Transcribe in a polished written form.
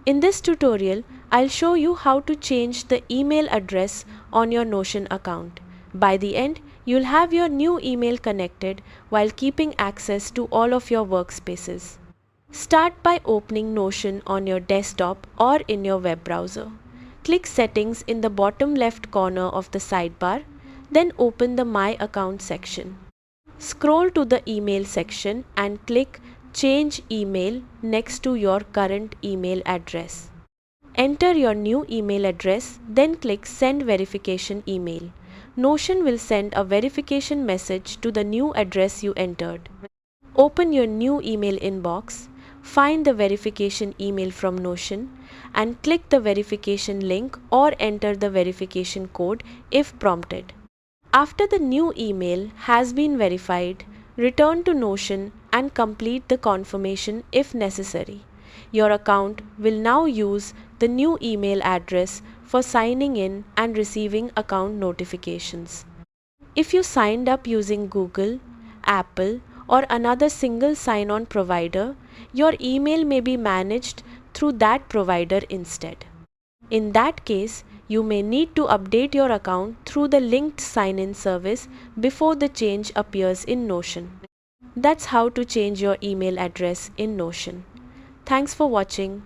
In this tutorial, I'll show you how to change the email address on your Notion account. By the end, you'll have your new email connected while keeping access to all of your workspaces. Start by opening Notion on your desktop or in your web browser. Click Settings in the bottom left corner of the sidebar, then open the My Account section. Scroll to the Email section and click Change Email next to your current email address. Enter your new email address, then click Send Verification Email. Notion will send a verification message to the new address you entered. Open your new email inbox, find the verification email from Notion, and click the verification link or enter the verification code if prompted. After the new email has been verified, return to Notion and complete the confirmation if necessary. Your account will now use the new email address for signing in and receiving account notifications. If you signed up using Google, Apple, or another single sign-on provider, your email may be managed through that provider instead. In that case, you may need to update your account through the linked sign-in service before the change appears in Notion. That's how to change your email address in Notion. Thanks for watching.